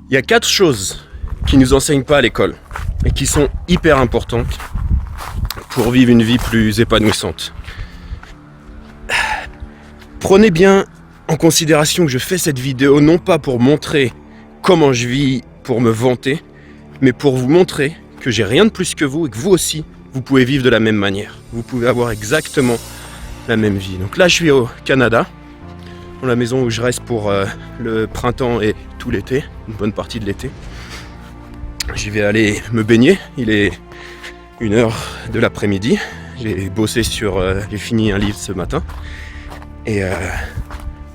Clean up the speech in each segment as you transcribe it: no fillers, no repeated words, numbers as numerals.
Il y a 4 choses qui ne nous enseignent pas à l'école et qui sont hyper importantes pour vivre une vie plus épanouissante. Prenez bien en considération que je fais cette vidéo non pas pour montrer comment je vis, pour me vanter, mais pour vous montrer que j'ai rien de plus que vous et que vous aussi, vous pouvez vivre de la même manière. Vous pouvez avoir exactement la même vie. Donc là, je suis au Canada, dans la maison où je reste pour le printemps et tout l'été, une bonne partie de l'été. J'y vais aller me baigner, il est 1h de l'après-midi. J'ai bossé j'ai fini un livre ce matin. Et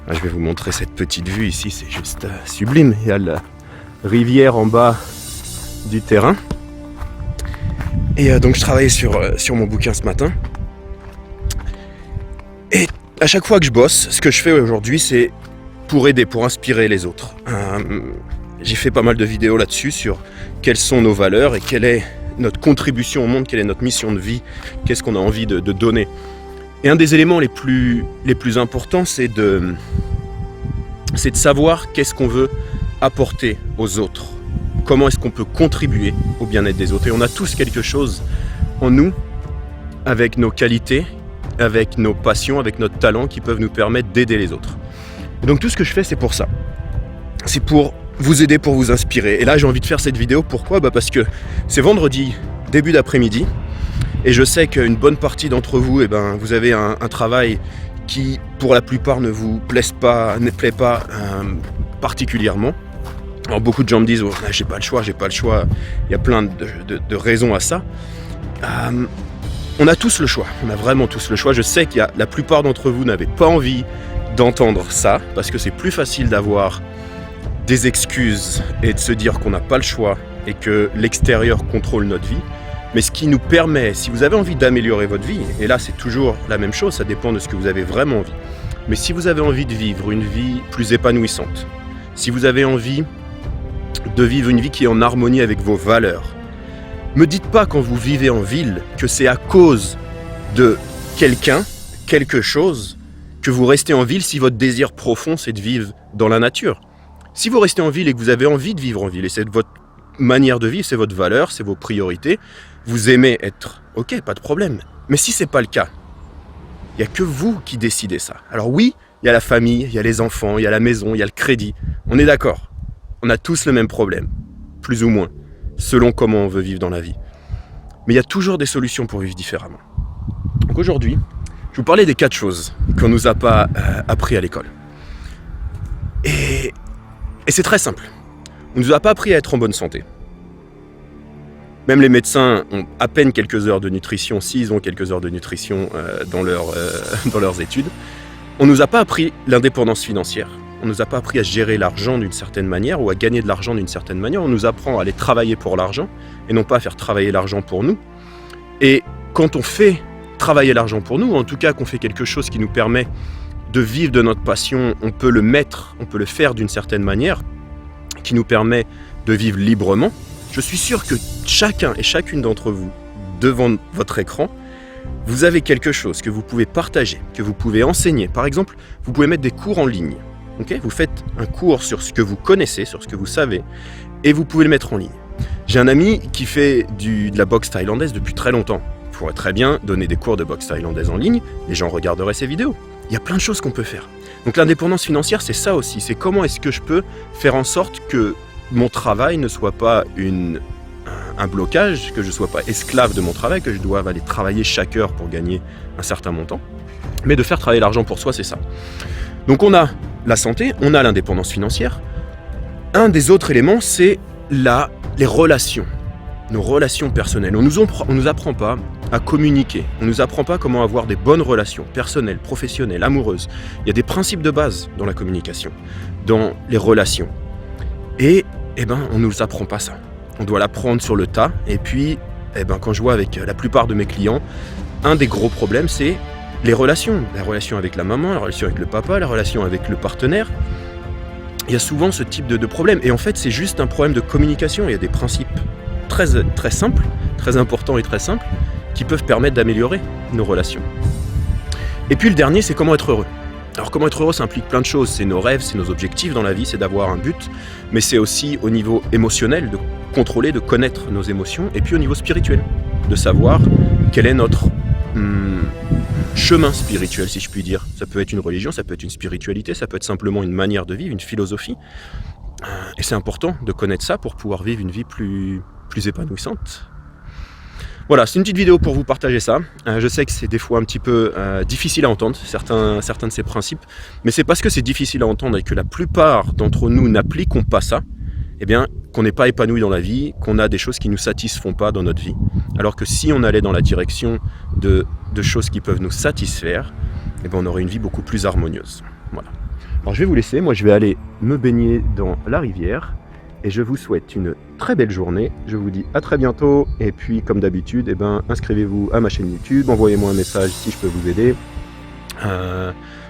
je vais vous montrer cette petite vue ici, c'est juste sublime. Il y a la rivière en bas du terrain. Et donc je travaillais sur mon bouquin ce matin. Et à chaque fois que je bosse, ce que je fais aujourd'hui, c'est pour aider, pour inspirer les autres. J'ai fait pas mal de vidéos là-dessus sur quelles sont nos valeurs et quelle est notre contribution au monde, quelle est notre mission de vie, qu'est-ce qu'on a envie de donner. Et un des éléments les plus importants, c'est de savoir qu'est-ce qu'on veut apporter aux autres. Comment est-ce qu'on peut contribuer au bien-être des autres. Et on a tous quelque chose en nous, avec nos qualités, avec nos passions, avec notre talent, qui peuvent nous permettre d'aider les autres. Et donc tout ce que je fais, c'est pour ça. C'est pour vous aider, pour vous inspirer. Et là, j'ai envie de faire cette vidéo. Pourquoi ? Parce que c'est vendredi, début d'après-midi. Et je sais qu'une bonne partie d'entre vous, vous avez un travail qui, pour la plupart, ne plaît pas particulièrement. Alors, beaucoup de gens me disent oh, j'ai pas le choix. Il y a plein de raisons à ça. On a tous le choix. On a vraiment tous le choix. Je sais qu'il y a la plupart d'entre vous n'avez pas envie d'entendre ça parce que c'est plus facile d'avoir des excuses et de se dire qu'on n'a pas le choix et que l'extérieur contrôle notre vie. Mais ce qui nous permet, si vous avez envie d'améliorer votre vie, et là c'est toujours la même chose, ça dépend de ce que vous avez vraiment envie. Mais si vous avez envie de vivre une vie plus épanouissante, si vous avez envie de vivre une vie qui est en harmonie avec vos valeurs, me dites pas quand vous vivez en ville que c'est à cause de quelque chose, que vous restez en ville si votre désir profond c'est de vivre dans la nature. Si vous restez en ville et que vous avez envie de vivre en ville, et c'est votre manière de vivre, c'est votre valeur, c'est vos priorités, vous aimez être, ok, pas de problème. Mais si c'est pas le cas, il n'y a que vous qui décidez ça. Alors oui, il y a la famille, il y a les enfants, il y a la maison, il y a le crédit. On est d'accord. On a tous le même problème, plus ou moins, selon comment on veut vivre dans la vie. Mais il y a toujours des solutions pour vivre différemment. Donc aujourd'hui, je vous parlais des 4 choses qu'on ne nous a pas appris à l'école. Et c'est très simple. On ne nous a pas appris à être en bonne santé. Même les médecins ont à peine quelques heures de nutrition, s'ils ont quelques heures de nutrition dans leurs études. On ne nous a pas appris l'indépendance financière. On ne nous a pas appris à gérer l'argent d'une certaine manière ou à gagner de l'argent d'une certaine manière. On nous apprend à aller travailler pour l'argent et non pas à faire travailler l'argent pour nous. Et quand on fait travailler l'argent pour nous, en tout cas qu'on fait quelque chose qui nous permet de vivre de notre passion, on peut le faire d'une certaine manière, qui nous permet de vivre librement. Je suis sûr que chacun et chacune d'entre vous, devant votre écran, vous avez quelque chose que vous pouvez partager, que vous pouvez enseigner. Par exemple, vous pouvez mettre des cours en ligne. Okay ? Vous faites un cours sur ce que vous connaissez, sur ce que vous savez, et vous pouvez le mettre en ligne. J'ai un ami qui fait de la boxe thaïlandaise depuis très longtemps. Il pourrait très bien donner des cours de boxe thaïlandaise en ligne, les gens regarderaient ses vidéos. Il y a plein de choses qu'on peut faire. Donc l'indépendance financière, c'est ça aussi. C'est comment est-ce que je peux faire en sorte que mon travail ne soit pas un blocage, que je ne sois pas esclave de mon travail, que je doive aller travailler chaque heure pour gagner un certain montant. Mais de faire travailler l'argent pour soi, c'est ça. Donc on a la santé, on a l'indépendance financière. Un des autres éléments, c'est les relations. Nos relations personnelles. On nous apprend pas à communiquer. On nous apprend pas comment avoir des bonnes relations personnelles, professionnelles, amoureuses. Il y a des principes de base dans la communication, dans les relations. Et on ne nous apprend pas ça. On doit l'apprendre sur le tas. Et puis, quand je vois avec la plupart de mes clients, un des gros problèmes, c'est les relations. La relation avec la maman, la relation avec le papa, la relation avec le partenaire. Il y a souvent ce type de problème. Et en fait, c'est juste un problème de communication. Il y a des principes très, très simples, très importants et très simples, qui peuvent permettre d'améliorer nos relations. Et puis le dernier, c'est comment être heureux. Alors comment être heureux, ça implique plein de choses, c'est nos rêves, c'est nos objectifs dans la vie, c'est d'avoir un but, mais c'est aussi au niveau émotionnel, de contrôler, de connaître nos émotions, et puis au niveau spirituel, de savoir quel est notre chemin spirituel, si je puis dire. Ça peut être une religion, ça peut être une spiritualité, ça peut être simplement une manière de vivre, une philosophie, et c'est important de connaître ça pour pouvoir vivre une vie plus épanouissante. Voilà, c'est une petite vidéo pour vous partager ça. Je sais que c'est des fois un petit peu difficile à entendre, certains de ces principes, mais c'est parce que c'est difficile à entendre et que la plupart d'entre nous n'appliquons pas ça, eh bien, qu'on n'est pas épanoui dans la vie, qu'on a des choses qui ne nous satisfont pas dans notre vie. Alors que si on allait dans la direction de choses qui peuvent nous satisfaire, eh bien, on aurait une vie beaucoup plus harmonieuse. Voilà. Alors je vais vous laisser, moi je vais aller me baigner dans la rivière. Et je vous souhaite une très belle journée. Je vous dis à très bientôt. Et puis, comme d'habitude, eh ben, inscrivez-vous à ma chaîne YouTube. Envoyez-moi un message si je peux vous aider.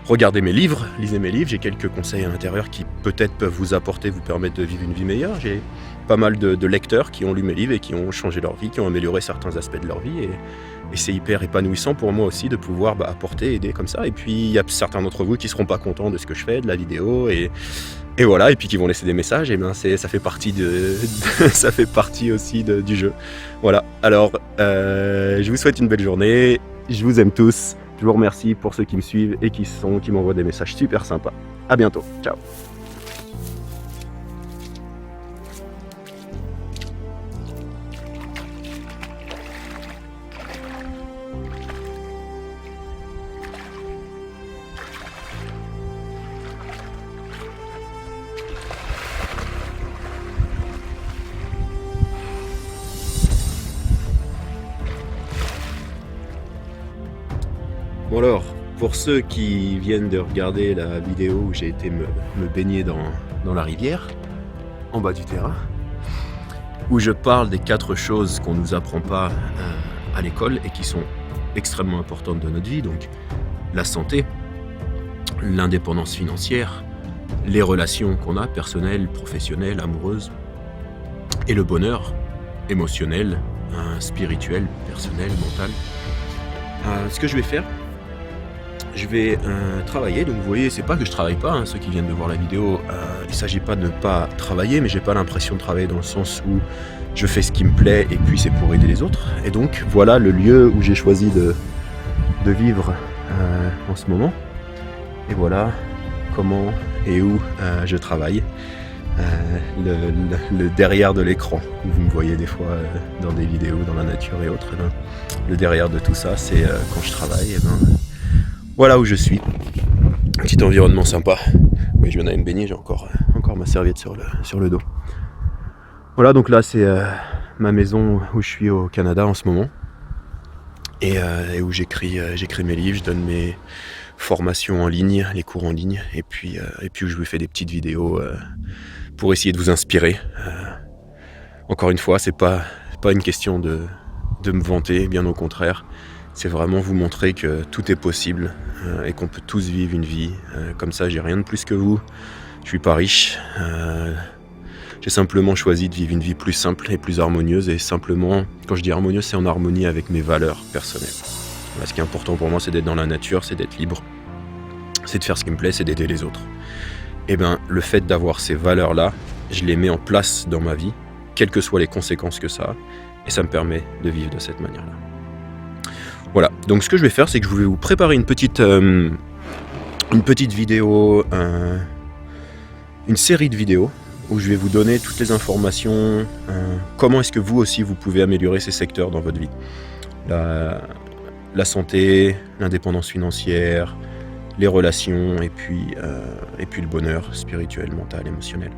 Regardez mes livres, lisez mes livres. J'ai quelques conseils à l'intérieur qui peut-être peuvent vous apporter, vous permettre de vivre une vie meilleure. J'ai pas mal de lecteurs qui ont lu mes livres et qui ont changé leur vie, qui ont amélioré certains aspects de leur vie. Et c'est hyper épanouissant pour moi aussi de pouvoir apporter, aider comme ça. Et puis, il y a certains d'entre vous qui ne seront pas contents de ce que je fais, de la vidéo. Et voilà, et puis qui vont laisser des messages, et ben ça fait partie ça fait partie aussi du jeu. Voilà, alors je vous souhaite une belle journée, je vous aime tous, je vous remercie pour ceux qui me suivent et qui m'envoient des messages super sympas. À bientôt, ciao. Bon alors, pour ceux qui viennent de regarder la vidéo où j'ai été me baigner dans la rivière, en bas du terrain, où je parle des 4 choses qu'on ne nous apprend pas à l'école et qui sont extrêmement importantes dans notre vie, donc la santé, l'indépendance financière, les relations qu'on a, personnelles, professionnelles, amoureuses, et le bonheur émotionnel, spirituel, personnel, mental. Ce que je vais faire, je vais travailler, donc vous voyez, c'est pas que je travaille pas, ceux qui viennent de voir la vidéo, il s'agit pas de ne pas travailler, mais j'ai pas l'impression de travailler dans le sens où je fais ce qui me plaît et puis c'est pour aider les autres. Et donc voilà le lieu où j'ai choisi de vivre en ce moment. Et voilà comment et où je travaille. Le derrière de l'écran, où vous me voyez des fois dans des vidéos, dans la nature et autres, le derrière de tout ça, c'est quand je travaille, voilà où je suis. Un petit environnement sympa. Oui, je viens d'aller me baigner, j'ai encore ma serviette sur le dos. Voilà, donc là c'est ma maison où je suis au Canada en ce moment. Et où j'écris mes livres, je donne mes formations en ligne, les cours en ligne, et puis où je vous fais des petites vidéos pour essayer de vous inspirer. Encore une fois, c'est pas une question de me vanter, bien au contraire. C'est vraiment vous montrer que tout est possible et qu'on peut tous vivre une vie comme ça. J'ai rien de plus que vous, je suis pas riche. J'ai simplement choisi de vivre une vie plus simple et plus harmonieuse. Et simplement, quand je dis harmonieuse, c'est en harmonie avec mes valeurs personnelles. Voilà, ce qui est important pour moi, c'est d'être dans la nature, c'est d'être libre. C'est de faire ce qui me plaît, c'est d'aider les autres. Et bien, le fait d'avoir ces valeurs-là, je les mets en place dans ma vie, quelles que soient les conséquences que ça a. Et ça me permet de vivre de cette manière-là. Voilà, donc ce que je vais faire, c'est que je vais vous préparer une petite vidéo, une série de vidéos où je vais vous donner toutes les informations, comment est-ce que vous aussi vous pouvez améliorer ces secteurs dans votre vie. La santé, l'indépendance financière, les relations et puis le bonheur spirituel, mental, émotionnel.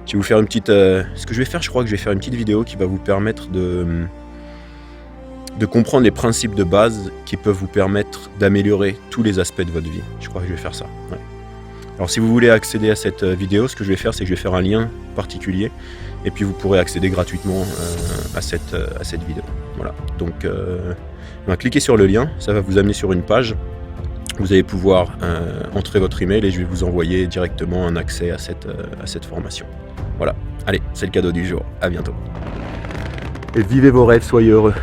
Je vais vous faire ce que je vais faire, je crois que je vais faire une petite vidéo qui va vous permettre de comprendre les principes de base qui peuvent vous permettre d'améliorer tous les aspects de votre vie. Je crois que je vais faire ça. Ouais. Alors si vous voulez accéder à cette vidéo, ce que je vais faire, c'est que je vais faire un lien particulier et puis vous pourrez accéder gratuitement à cette vidéo. Voilà. Donc cliquez sur le lien, ça va vous amener sur une page. Vous allez pouvoir entrer votre email et je vais vous envoyer directement un accès à cette formation. Voilà. Allez, c'est le cadeau du jour. À bientôt. Et vivez vos rêves, soyez heureux.